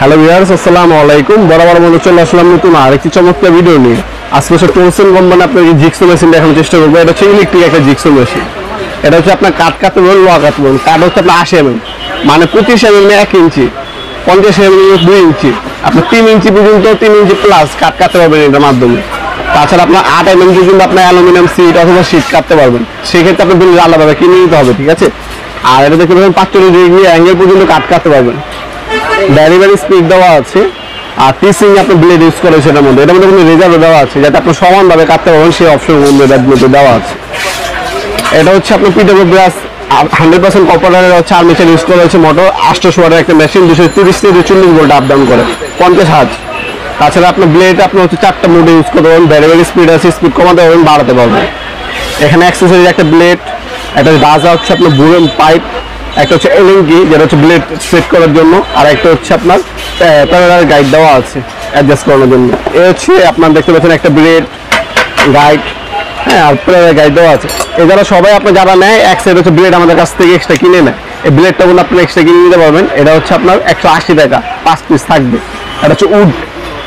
Hello viewers, আসসালামু আলাইকুম। বরাবর মতো চলে আসলাম নতুন আরেকটি চমৎকার ভিডিও নিয়ে। আজকে হচ্ছে টোলসন কোম্পানি আপনাকে জিক্সো মেশিন দেখানোর চেষ্টা করবো। এটা হচ্ছে ইলেকট্রিক একটা জিক্সো মেশিন। এটা হচ্ছে আপনার কাঠ কাটতে বলুন, লোহা কাটতে বলুন। কাঠ হচ্ছে আপনার 80 mm, মানে 25 mm 1 ইঞ্চি, 50 mm 2 ইঞ্চি, আপনার 3 ইঞ্চি পর্যন্ত 3 ইঞ্চি প্লাস কাঠ কাটতে পারবেন এটার মাধ্যমে। তাছাড়া আপনার 8 mm পর্যন্ত আপনার অ্যালুমিনিয়াম সিট অথবা শীট কাটতে পারবেন। সেক্ষেত্রে আপনার বিল আলাদাভাবে কিনে নিতে হবে, ঠিক আছে। আর এটা দেখতে পাবেন 45 ডিগ্রি অ্যাঙ্গেল পর্যন্ত কাঠ কাটতে পারবেন। ডেলিভারি স্পিড দেওয়া আছে, আর টিচিং আপনি ব্লেড ইউজ করেছে এটার মধ্যে কোনো রেজাল্ট দেওয়া আছে যাতে আপনি সমানভাবে কাটতে পারবেন, সেই অপশন মধ্যে দেওয়া আছে। এটা হচ্ছে আপনার পিডব্লিউ ব্রাশ 100% কপারের হচ্ছে আর্মেচার ইউজ করা হয়েছে। মোটর 800 ওয়াটের একটা মেশিন, 230 থেকে 40 ভোল্ট আপ ডাউন করে 50 হার্জ। তাছাড়া আপনার ব্লেড আপনি হচ্ছে 4টা মোডে ইউজ করতে পারবেন। ডেলিভারি স্পিড আছে, স্পিড কমাতে পারবেন, বাড়াতে পারবেন। এখানে অ্যাক্সেসরিজ একটা ব্লেড, একটা রাজা হচ্ছে আপনার বুরেন পাইপ, একটা হচ্ছে এলএনকি যেটা হচ্ছে ব্লেড সেট করার জন্য, আর একটা হচ্ছে আপনার প্যারালাল গাইড দেওয়া আছে অ্যাডজাস্ট করানোর জন্য। এ হচ্ছে আপনার দেখতে পাচ্ছেন একটা ব্লেড গাইড, হ্যাঁ, আর প্যারালাল গাইড দেওয়া আছে। এছাড়া সবাই আপনার যারা নেয় এক সাইড হচ্ছে ব্লেড আমাদের কাছ থেকে এক্সট্রা কিনে নেয়। এই ব্লেডটা কিন্তু আপনি এক্সট্রা কিনে নিতে পারবেন। এটা হচ্ছে আপনার 180 টাকা 5 পিস থাকবে। এটা হচ্ছে উড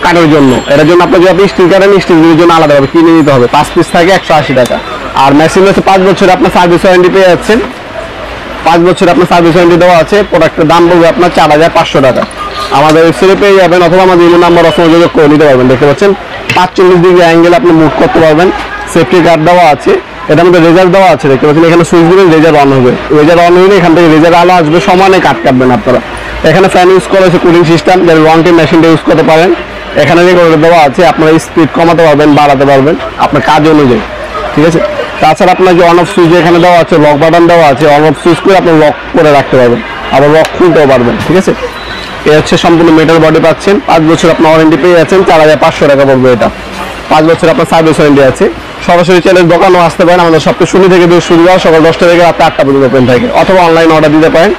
কাটার জন্য, এটার জন্য আপনার যদি আপনি স্টিল কাটেন, স্টিলের জন্য আলাদাভাবে কিনে নিতে হবে। 5 পিস থাকে 180 টাকা। আর মেশিন হচ্ছে 5 বছর আপনার সার্ভিস ওয়ারেন্টি পেয়ে যাচ্ছেন। 5 বছর আপনার সার্ভিস ওয়ারেন্টি দেওয়া আছে। প্রোডাক্টের দাম পড়বে আপনার 4500 টাকা। আমাদের ওয়েবসাইটে পেয়ে যাবেন, অথবা আমাদের ইমেল নাম্বার যোগাযোগ করে নিতে পারবেন। দেখতে পাচ্ছেন 45 ডিগ্রি অ্যাঙ্গেল আপনি মুভ করতে পারবেন। সেফটি গার্ড দেওয়া আছে, এটার মধ্যে রেজার দেওয়া আছে। দেখতে পাচ্ছেন এখানে সুইচ দিলে রেজার অন হবে। রেজার অন হলে এখান থেকে রেজার আলো আসবে, সমানে কাট কাটবেন আপনারা। এখানে ফ্যান ইউজ করা হয়েছে, কুলিং সিস্টেম, যারা লং টাইম মেশিনটা ইউজ করতে পারেন। এখানে রেগুলেটর দেওয়া আছে, আপনারা স্পিড কমাতে পারবেন, বাড়াতে পারবেন আপনার কাজ অনুযায়ী, ঠিক আছে। তাছাড়া আপনার যে অন অফ সুইচ এখানে দেওয়া আছে, লক বাটন দেওয়া আছে, অন অফ সুইচ করে আপনি লক করে রাখতে পারবেন, আবার লক খুলতেও পারবেন, ঠিক আছে। এ হচ্ছে সম্পূর্ণ মেটাল বডি পাচ্ছেন। 5 বছর আপনার ওয়ারেন্টি পেয়ে যাচ্ছেন। 4500 টাকা পড়বে এটা। 5 বছর আপনার সার্ভিস ওয়ারেন্টি আছে। সরাসরি চ্যানেল দোকানও আসতে পারেন। আমাদের সপ্তাহে শনি থেকে বৃহস্পতিবার সকাল 10টা থেকে রাত 8টা পর্যন্ত ওপেন থাকে, অথবা অনলাইন অর্ডার দিতে পারেন।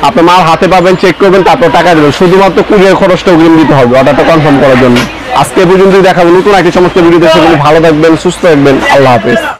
আপনি মাল হাতে পাবেন, চেক করবেন, তারপর টাকা দেবেন। শুধুমাত্র কুরিয়ার খরচটা অগ্রিম দিতে হবে অর্ডারটা কনফার্ম করার জন্য। আজকে পর্যন্তই দেখাবো নতুন একটি চমৎকার ভিডিও। ভালো থাকবেন, সুস্থ থাকবেন, আল্লাহ হাফেজ।